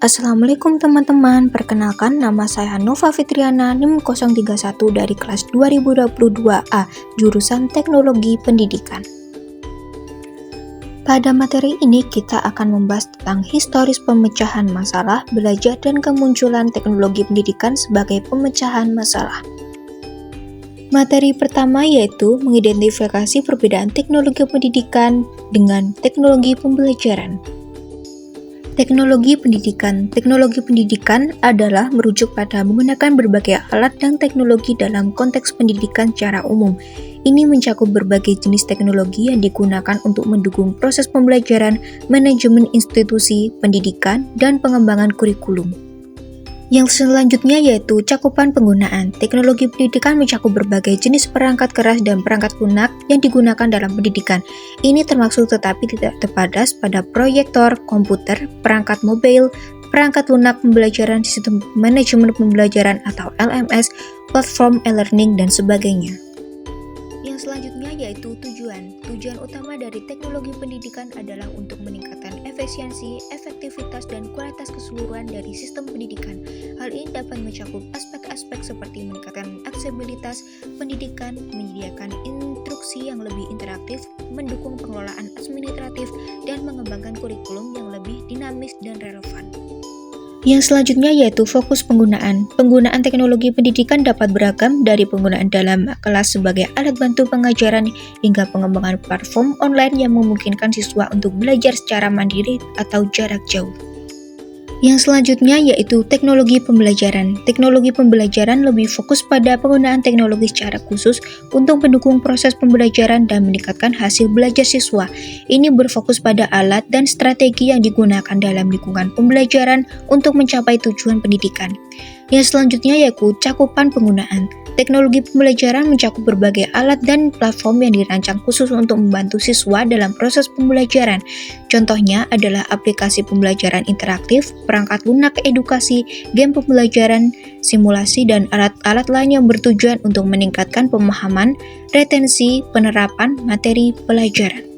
Assalamualaikum teman-teman, perkenalkan nama saya Nova Fitriana NIM 031 dari kelas 2022A, jurusan Teknologi Pendidikan. Pada materi ini kita akan membahas tentang historis pemecahan masalah, belajar dan kemunculan teknologi pendidikan sebagai pemecahan masalah. Materi pertama yaitu mengidentifikasi perbedaan teknologi pendidikan dengan teknologi pembelajaran. Teknologi pendidikan adalah merujuk pada menggunakan berbagai alat dan teknologi dalam konteks pendidikan secara umum. Ini mencakup berbagai jenis teknologi yang digunakan untuk mendukung proses pembelajaran, manajemen institusi, pendidikan, dan pengembangan kurikulum. Yang selanjutnya yaitu cakupan penggunaan. Teknologi pendidikan mencakup berbagai jenis perangkat keras dan perangkat lunak yang digunakan dalam pendidikan. Ini termasuk tetapi tidak terbatas pada proyektor, komputer, perangkat mobile, perangkat lunak pembelajaran, sistem manajemen pembelajaran atau LMS, platform e-learning, dan sebagainya. Yang selanjutnya yaitu tujuan. Tujuan utama dari teknologi pendidikan adalah untuk meningkatkan efisiensi, efektivitas, dan kualitas keseluruhan dari sistem pendidikan. Hal ini dapat mencakup aspek-aspek seperti meningkatkan aksesibilitas pendidikan, menyediakan instruksi yang lebih interaktif, mendukung pengelolaan administratif, dan mengembangkan kurikulum yang lebih dinamis dan relevan. Yang selanjutnya yaitu fokus penggunaan. Penggunaan teknologi pendidikan dapat beragam dari penggunaan dalam kelas sebagai alat bantu pengajaran hingga pengembangan platform online yang memungkinkan siswa untuk belajar secara mandiri atau jarak jauh. Yang selanjutnya yaitu teknologi pembelajaran. Teknologi pembelajaran lebih fokus pada penggunaan teknologi secara khusus untuk mendukung proses pembelajaran dan meningkatkan hasil belajar siswa. Ini berfokus pada alat dan strategi yang digunakan dalam lingkungan pembelajaran untuk mencapai tujuan pendidikan. Yang selanjutnya yaitu cakupan penggunaan. Teknologi pembelajaran mencakup berbagai alat dan platform yang dirancang khusus untuk membantu siswa dalam proses pembelajaran. Contohnya adalah aplikasi pembelajaran interaktif, perangkat lunak edukasi, game pembelajaran, simulasi, dan alat-alat lain yang bertujuan untuk meningkatkan pemahaman, retensi, penerapan materi pelajaran.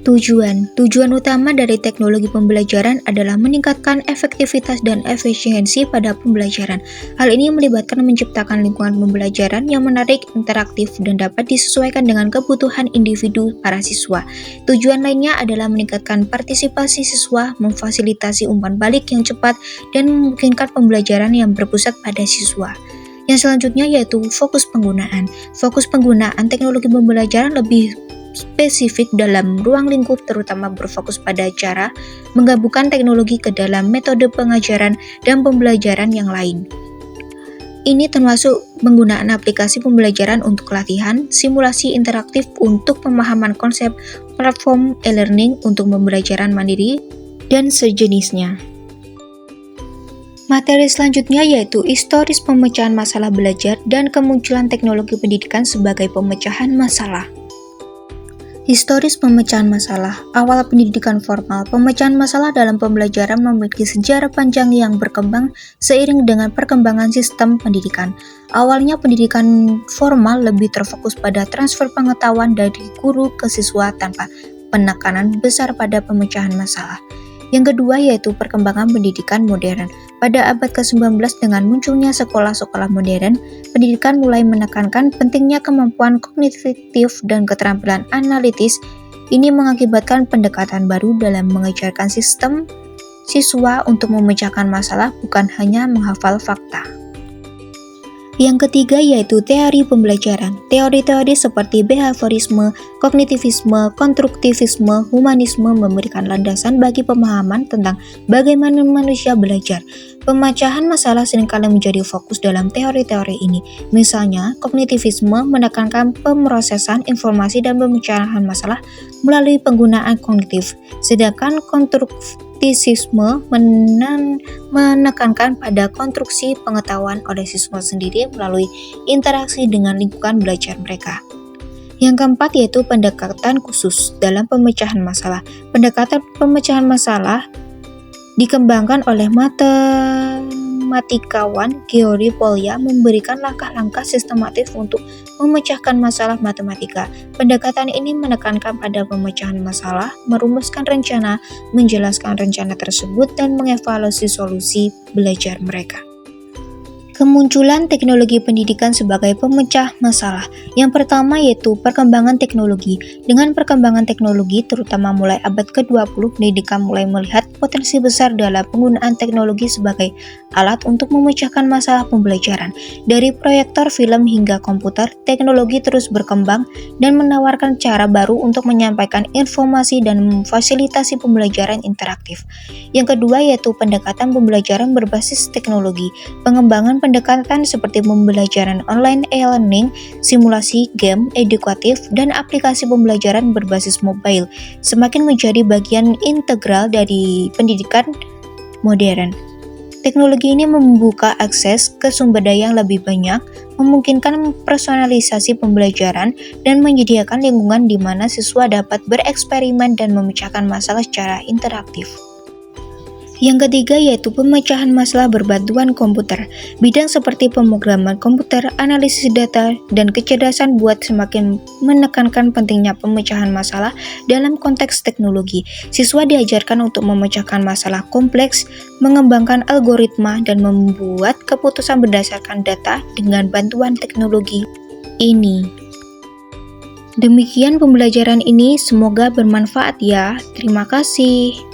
Tujuan utama dari teknologi pembelajaran adalah meningkatkan efektivitas dan efisiensi pada pembelajaran. Hal ini melibatkan menciptakan lingkungan pembelajaran yang menarik, interaktif, dan dapat disesuaikan dengan kebutuhan individu para siswa. Tujuan lainnya adalah meningkatkan partisipasi siswa, memfasilitasi umpan balik yang cepat, dan memungkinkan pembelajaran yang berpusat pada siswa. Yang selanjutnya yaitu fokus penggunaan. Fokus penggunaan teknologi pembelajaran lebih spesifik dalam ruang lingkup, terutama berfokus pada cara menggabungkan teknologi ke dalam metode pengajaran dan pembelajaran yang lain. Ini termasuk penggunaan aplikasi pembelajaran untuk latihan, simulasi interaktif untuk pemahaman konsep, platform e-learning untuk pembelajaran mandiri, dan sejenisnya. Materi selanjutnya yaitu historis pemecahan masalah belajar dan kemunculan teknologi pendidikan sebagai pemecahan masalah. Historis pemecahan masalah. Awal pendidikan formal. Pemecahan masalah dalam pembelajaran memiliki sejarah panjang yang berkembang seiring dengan perkembangan sistem pendidikan. Awalnya pendidikan formal lebih terfokus pada transfer pengetahuan dari guru ke siswa tanpa penekanan besar pada pemecahan masalah. Yang kedua yaitu perkembangan pendidikan modern. Pada abad ke-19 dengan munculnya sekolah-sekolah modern, pendidikan mulai menekankan pentingnya kemampuan kognitif dan keterampilan analitis. Ini mengakibatkan pendekatan baru dalam mengajarkan sistem siswa untuk memecahkan masalah, bukan hanya menghafal fakta. Yang ketiga yaitu teori pembelajaran. Teori-teori seperti behaviorisme, kognitivisme, konstruktivisme, humanisme memberikan landasan bagi pemahaman tentang bagaimana manusia belajar. Pemecahan masalah seringkali menjadi fokus dalam teori-teori ini. Misalnya, kognitivisme menekankan pemrosesan informasi dan pemecahan masalah melalui penggunaan kognitif, sedangkan konstruktivisme menekankan pada konstruksi pengetahuan oleh siswa sendiri melalui interaksi dengan lingkungan belajar mereka. Yang keempat yaitu pendekatan khusus dalam pemecahan masalah. Pendekatan pemecahan masalah dikembangkan oleh matematikawan Georgi Polya memberikan langkah-langkah sistematis untuk memecahkan masalah matematika. Pendekatan ini menekankan pada pemecahan masalah, merumuskan rencana, menjelaskan rencana tersebut, dan mengevaluasi solusi belajar mereka. Kemunculan teknologi pendidikan sebagai pemecah masalah. Yang pertama yaitu perkembangan teknologi. Dengan perkembangan teknologi, terutama mulai abad ke-20, pendidikan mulai melihat potensi besar dalam penggunaan teknologi sebagai alat untuk memecahkan masalah pembelajaran. Dari proyektor film hingga komputer, teknologi terus berkembang dan menawarkan cara baru untuk menyampaikan informasi dan memfasilitasi pembelajaran interaktif. Yang kedua yaitu pendekatan pembelajaran berbasis teknologi. Pengembangan pendekatan seperti pembelajaran online e-learning, simulasi, game, edukatif, dan aplikasi pembelajaran berbasis mobile semakin menjadi bagian integral dari pendidikan modern. Teknologi ini membuka akses ke sumber daya yang lebih banyak, memungkinkan personalisasi pembelajaran, dan menyediakan lingkungan di mana siswa dapat bereksperimen dan memecahkan masalah secara interaktif. Yang ketiga yaitu pemecahan masalah berbantuan komputer. Bidang seperti pemrograman komputer, analisis data, dan kecerdasan buat semakin menekankan pentingnya pemecahan masalah dalam konteks teknologi. Siswa diajarkan untuk memecahkan masalah kompleks, mengembangkan algoritma, dan membuat keputusan berdasarkan data dengan bantuan teknologi ini. Demikian pembelajaran ini, semoga bermanfaat ya. Terima kasih.